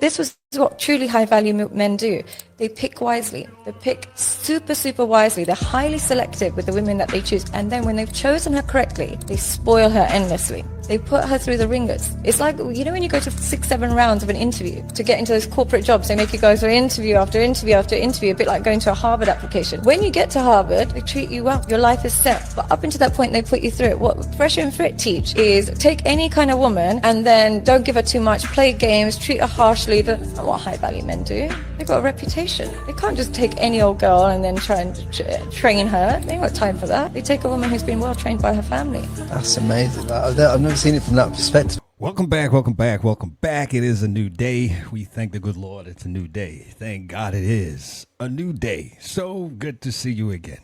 This was what truly high value men do. They pick wisely. They pick super, super wisely. They're highly selective with the women that they choose. And then when they've chosen her correctly, they spoil her endlessly. They put her through the ringers. It's like, you know, when you go to 6, 7 rounds of an interview to get into those corporate jobs, they make you go through interview after interview after interview, a bit like going to a Harvard application. When you get to Harvard, they treat you well. Your life is set. But up until that point, they put you through it. What Fresh and Fit teach is take any kind of woman and then don't give her too much, play games, treat her harshly. That's not what high value men do. They've got a reputation. They can't just take any old girl and then try and train her. They ain't got time for that. They take a woman who's been well trained by her family. That's amazing. I've never seen it from that perspective. Welcome back, welcome back, welcome back. It is a new day. We thank the good Lord it's a new day. Thank God it is a new day. So good to see you again.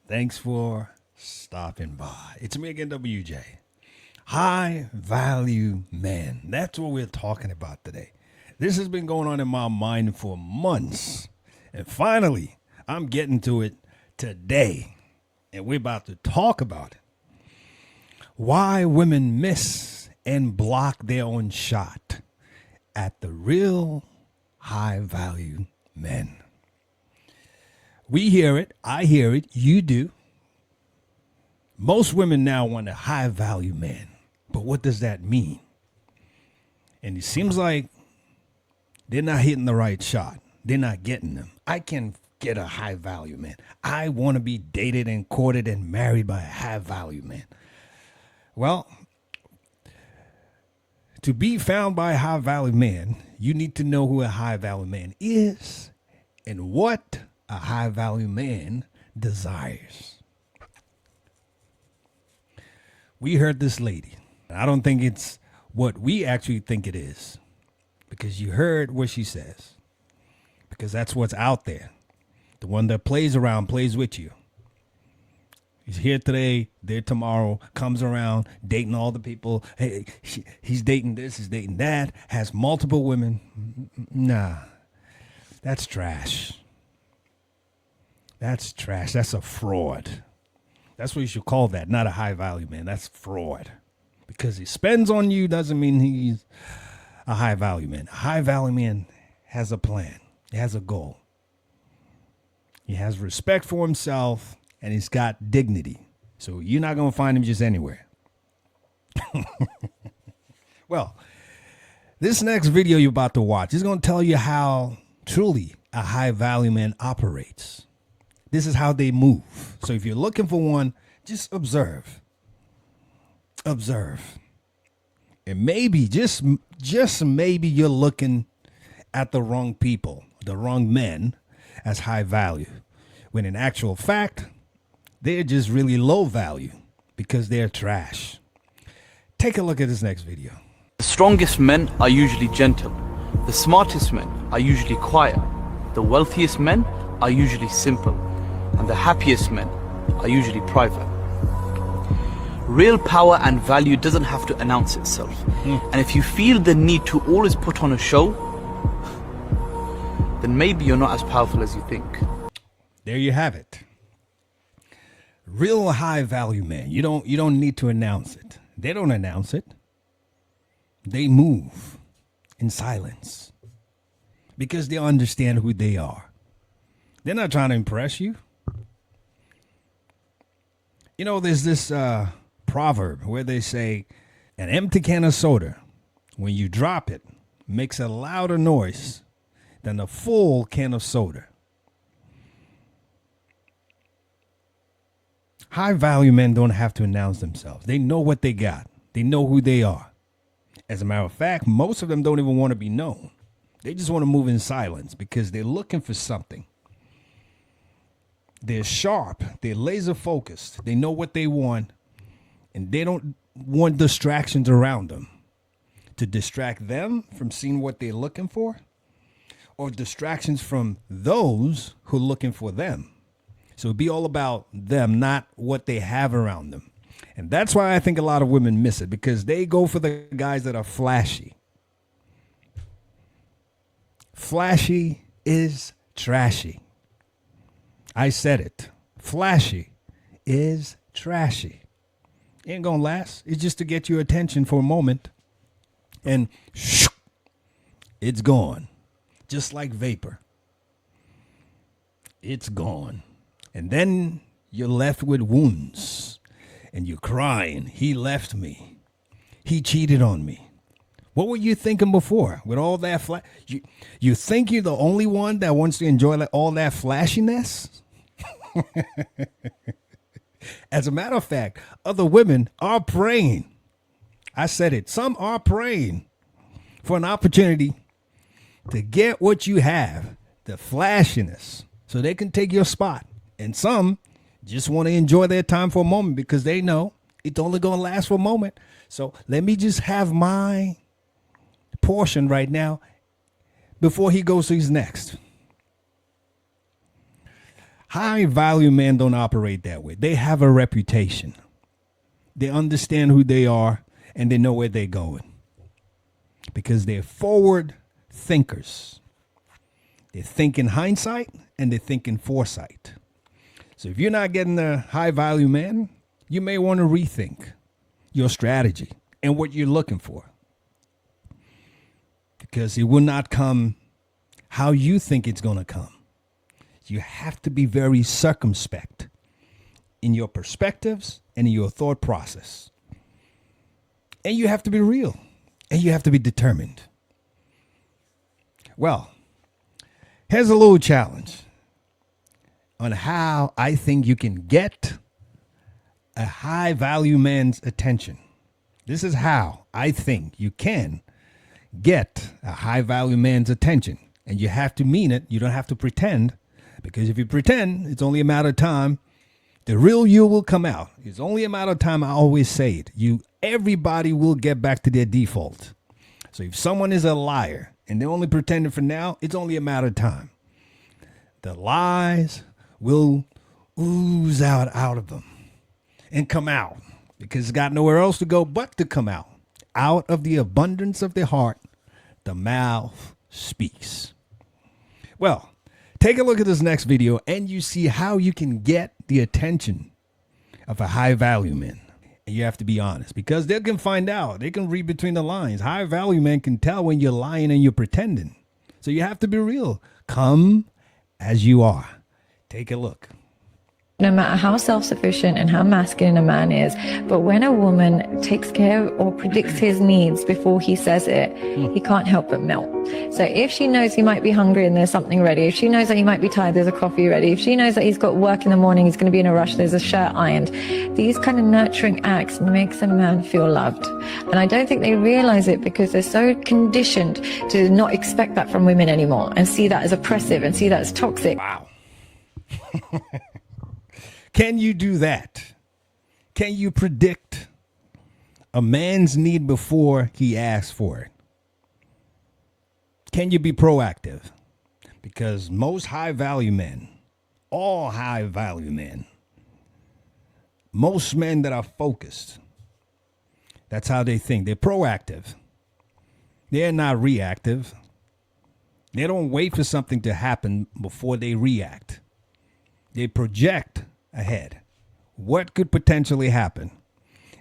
Thanks for stopping by. It's me again, WJ. High value men. That's what we're talking about today. This has been going on in my mind for months. And finally, I'm getting to it today. And we're about to talk about it. Why women miss and block their own shot at the real high value men. We hear it. I hear it. You do. Most women now want a high value man. But what does that mean? And it seems like they're not hitting the right shot. They're not getting them. I can get a high value man. I want to be dated and courted and married by a high value man. Well, to be found by a high value man, you need to know who a high value man is and what a high value man desires. We heard this lady. I don't think it's what we actually think it is, because you heard what she says, because that's what's out there. The one that plays around, plays with you. He's here today, there tomorrow, comes around, dating all the people. Hey, he's dating this, he's dating that, has multiple women. Nah, that's trash. That's trash. That's a fraud. That's what you should call that, not a high value man. That's fraud. Because he spends on you doesn't mean he's a high value man. A high value man has a plan. He has a goal. He has respect for himself, and he's got dignity. So you're not going to find him just anywhere. Well, this next video you're about to watch is going to tell you how truly a high value man operates. This is how they move. So if you're looking for one, just observe. Observe. And maybe, just maybe you're looking at the wrong people, the wrong men as high value, when in actual fact, they're just really low value because they're trash. Take a look at this next video. The strongest men are usually gentle. The smartest men are usually quiet. The wealthiest men are usually simple. And the happiest men are usually private. Real power and value doesn't have to announce itself. And if you feel the need to always put on a show, then maybe you're not as powerful as you think. There you have it. Real high value man. You don't need to announce it. They don't announce it. They move in silence because they understand who they are. They're not trying to impress you. You know, there's this proverb where they say an empty can of soda, when you drop it, makes a louder noise than a full can of soda. High value men don't have to announce themselves. They know what they got. They know who they are. As a matter of fact, most of them don't even want to be known. They just want to move in silence because they're looking for something. They're sharp. They're laser focused. They know what they want, and they don't want distractions around them to distract them from seeing what they're looking for, or distractions from those who are looking for them. So it'd be all about them, not what they have around them. And that's why I think a lot of women miss it, because they go for the guys that are flashy. Flashy is trashy. I said it. Flashy is trashy. Ain't gonna last. It's just to get your attention for a moment and it's gone. Just like vapor. It's gone. And then you're left with wounds. And you're crying. He left me. He cheated on me. What were you thinking before with all that you think you're the only one that wants to enjoy all that flashiness? As a matter of fact, other women are praying. I said it. Some are praying for an opportunity to get what you have, the flashiness, so they can take your spot. And some just want to enjoy their time for a moment because they know it's only going to last for a moment. So let me just have my portion right now before he goes to his next. High value men don't operate that way. They have a reputation. They understand who they are and they know where they're going because they're forward thinkers. They think in hindsight and they think in foresight. So if you're not getting a high value man, you may want to rethink your strategy and what you're looking for because it will not come how you think it's going to come. You have to be very circumspect in your perspectives and in your thought process. And you have to be real. And you have to be determined. Well, here's a little challenge on how I think you can get a high value man's attention. This is how I think you can get a high value man's attention. And you have to mean it. You don't have to pretend. Because if you pretend, it's only a matter of time. The real you will come out. It's only a matter of time. I always say it. Everybody will get back to their default. So if someone is a liar and they're only pretending for now, it's only a matter of time. The lies will ooze out of them and come out because it's got nowhere else to go but to come out. Out of the abundance of the heart, the mouth speaks. Well, take a look at this next video and you see how you can get the attention of a high value man. And you have to be honest because they can find out. They can read between the lines. High value men can tell when you're lying and you're pretending. So you have to be real. Come as you are. Take a look. No matter how self-sufficient and how masculine a man is, but when a woman takes care or predicts his needs before he says it, he can't help but melt. So if she knows he might be hungry and there's something ready, if she knows that he might be tired, there's a coffee ready, if she knows that he's got work in the morning, he's going to be in a rush, there's a shirt ironed, these kind of nurturing acts makes a man feel loved. And I don't think they realize it because they're so conditioned to not expect that from women anymore and see that as oppressive and see that as toxic. Wow. Can you do that? Can you predict a man's need before he asks for it? Can you be proactive? Because most high value men, all high value men, most men that are focused, that's how they think. They're proactive. They're not reactive. They don't wait for something to happen before they react. They project ahead what could potentially happen,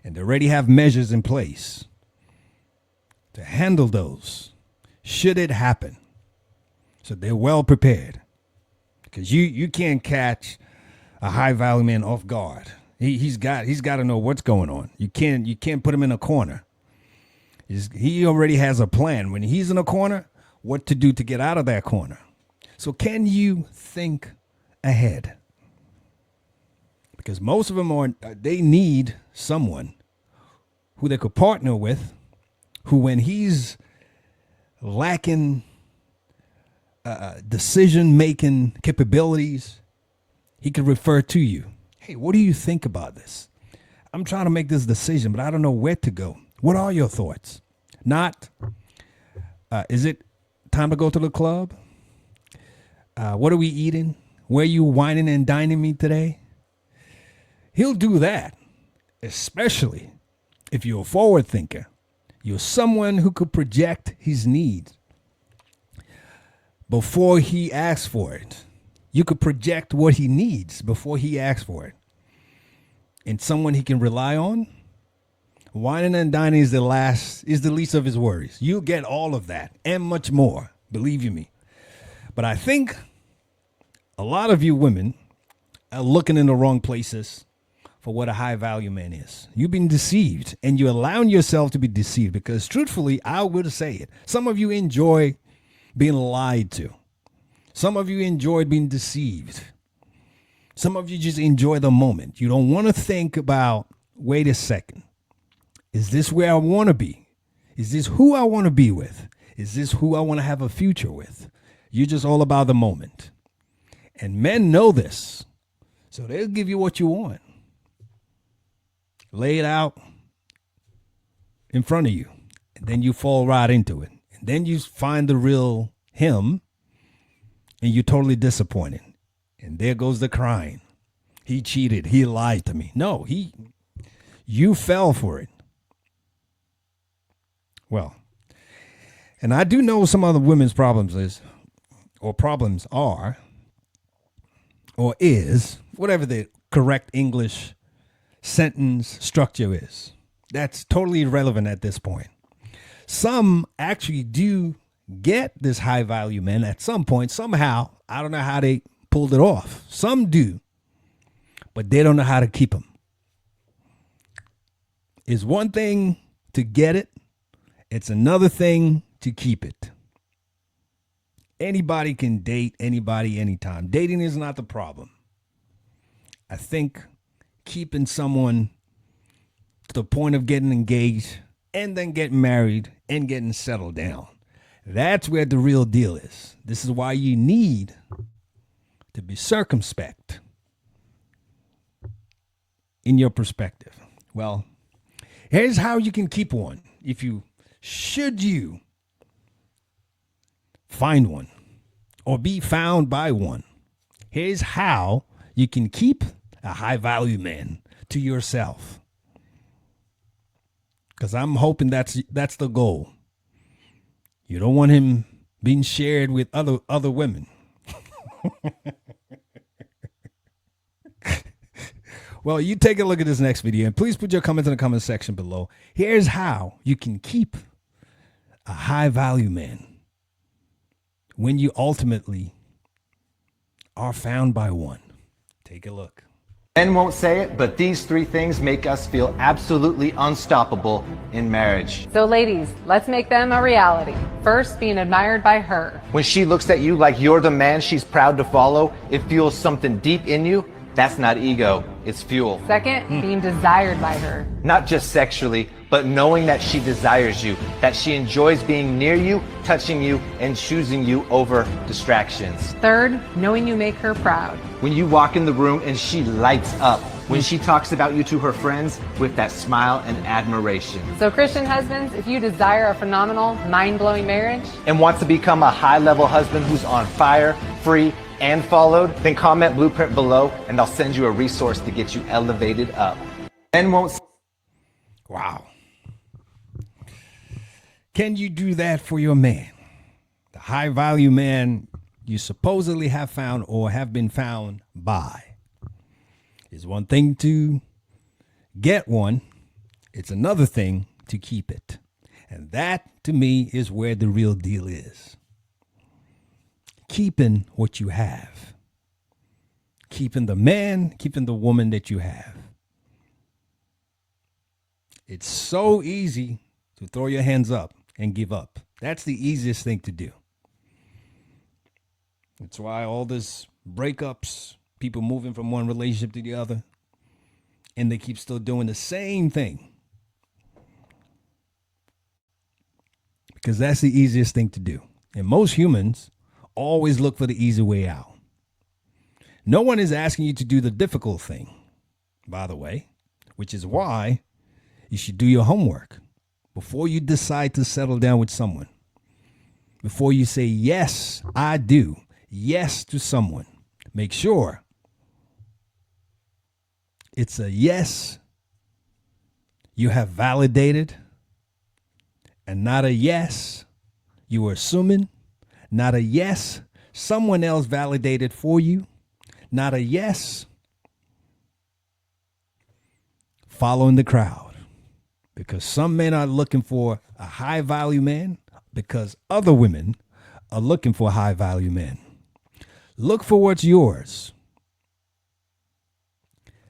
and they already have measures in place to handle those should it happen. So they're well prepared because you can't catch a high value man off guard. He's got to know what's going on. You can't put him in a corner. He already has a plan when he's in a corner, what to do to get out of that corner. So can you think ahead? Because most of them they need someone who they could partner with, who when he's lacking decision-making capabilities, he could refer to you. Hey, what do you think about this? I'm trying to make this decision, but I don't know where to go. What are your thoughts? Not, is it time to go to the club? What are we eating? Where are you whining and dining me today? He'll do that, especially if you're a forward thinker. You're someone who could project his needs before he asks for it. You could project what he needs before he asks for it. And someone he can rely on, Whining and dining is the least of his worries. You'll get all of that and much more, believe you me. But I think a lot of you women are looking in the wrong places for what a high value man is. You've been deceived, and you're allowing yourself to be deceived because truthfully, I will say it. Some of you enjoy being lied to. Some of you enjoy being deceived. Some of you just enjoy the moment. You don't want to think about, wait a second, is this where I want to be? Is this who I want to be with? Is this who I want to have a future with? You're just all about the moment. And men know this, so they'll give you what you want. Lay it out in front of you, and then you fall right into it. And then you find the real him, and you're totally disappointed. And there goes the crying. He cheated. He lied to me. No, you fell for it. Well, and I do know some other women's problems are, or is, whatever the correct English sentence structure is. That's totally irrelevant at this point. Some actually do get this high value man at some point, somehow. I don't know how they pulled it off. Some do, but they don't know how to keep them. It's one thing to get it. It's another thing to keep it. Anybody can date anybody anytime. Dating is not the problem. I think keeping someone to the point of getting engaged and then getting married and getting settled down, that's where the real deal is. This is why you need to be circumspect in your perspective. Well, here's how you can keep one. Should you find one or be found by one, here's how you can keep a high value man to yourself. Because I'm hoping that's the goal. You don't want him being shared with other women. Well, you take a look at this next video and please put your comments in the comment section below. Here's how you can keep a high value man when you ultimately are found by one. Take a look. Men won't say it, but these three things make us feel absolutely unstoppable in marriage. So ladies, let's make them a reality. First, being admired by her. When she looks at you like you're the man she's proud to follow, it fuels something deep in you. That's not ego, it's fuel. Second, being desired by her. Not just sexually, but knowing that she desires you, that she enjoys being near you, touching you, and choosing you over distractions. Third, knowing you make her proud. When you walk in the room and she lights up, when she talks about you to her friends with that smile and admiration. So Christian husbands, if you desire a phenomenal, mind-blowing marriage, and want to become a high-level husband who's on fire, free, and followed, then comment blueprint below and I'll send you a resource to get you elevated up. Men won't. Wow. Can you do that for your man? The high value man you supposedly have found or have been found by. It's one thing to get one. It's another thing to keep it. And that to me is where the real deal is. Keeping what you have. Keeping the man, keeping the woman that you have. It's so easy to throw your hands up and give up. That's the easiest thing to do. That's why all this breakups, people moving from one relationship to the other, and they keep still doing the same thing. Because that's the easiest thing to do. And most humans always look for the easy way out. No one is asking you to do the difficult thing, by the way, which is why you should do your homework before you decide to settle down with someone. Before you say, yes, I do, yes to someone, make sure it's a yes you have validated and not a yes you are assuming. Not a yes someone else validated for you. Not a yes following the crowd. because some men are looking for a high value man because other women are looking for high value men. Look for what's yours,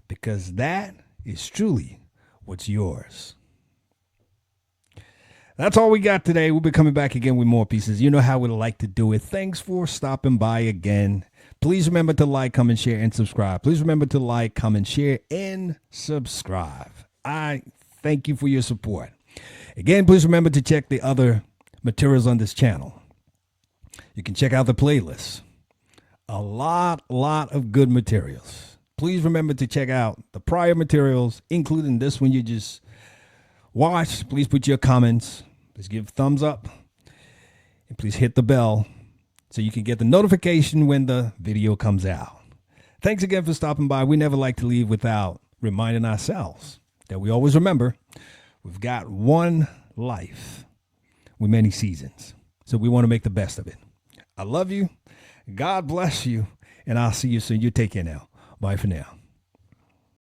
because that is truly what's yours. That's all we got today. We'll be coming back again with more pieces. You know how we like to do it. Thanks for stopping by again. Please remember to like, comment, share, and subscribe. Please remember to like, comment, share, and subscribe. I thank you for your support. Again, please remember to check the other materials on this channel. You can check out the playlist. A lot of good materials. Please remember to check out the prior materials, including this one you just watched. Please put your comments. Please give thumbs up. And please hit the bell so you can get the notification when the video comes out. Thanks again for stopping by. We never like to leave without reminding ourselves that we always remember we've got one life with many seasons. So we want to make the best of it. I love you. God bless you. And I'll see you soon. You take care now. Bye for now.